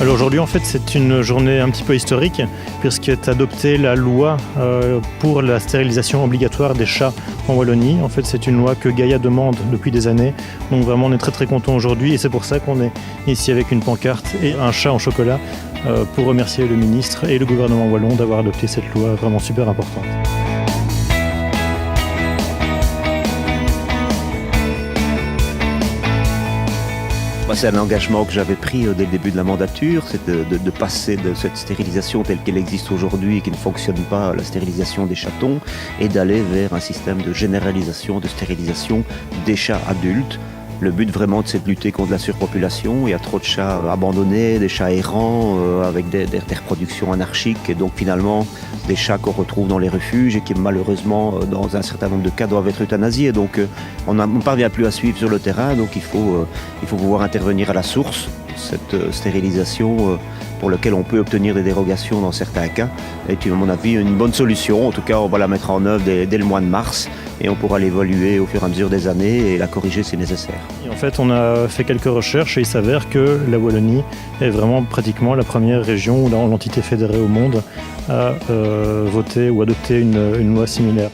Alors aujourd'hui, en fait, c'est une journée un petit peu historique puisqu'est adoptée la loi pour la stérilisation obligatoire des chats en Wallonie. En fait, c'est une loi que Gaïa demande depuis des années. Donc vraiment, on est très content aujourd'hui et c'est pour ça qu'on est ici avec une pancarte et un chat en chocolat pour remercier le ministre et le gouvernement wallon d'avoir adopté cette loi vraiment super importante. C'est un engagement que j'avais pris dès le début de la mandature, c'est de passer de cette stérilisation telle qu'elle existe aujourd'hui et qui ne fonctionne pas, la stérilisation des chatons, et d'aller vers un système de généralisation, de stérilisation des chats adultes. Le but vraiment, c'est de lutter contre la surpopulation. Il y a trop de chats abandonnés, des chats errants avec des reproductions anarchiques et donc finalement des chats qu'on retrouve dans les refuges et qui malheureusement dans un certain nombre de cas doivent être euthanasiés. Donc on ne parvient plus à suivre sur le terrain, donc il faut pouvoir intervenir à la source, cette stérilisation pour laquelle on peut obtenir des dérogations dans certains cas. est à mon avis une bonne solution. En tout cas, on va la mettre en œuvre dès le mois de mars et on pourra l'évaluer au fur et à mesure des années et la corriger si nécessaire. Et en fait, on a fait quelques recherches et il s'avère que la Wallonie est vraiment pratiquement la première région ou l'entité fédérée au monde à voter ou adopter une loi similaire.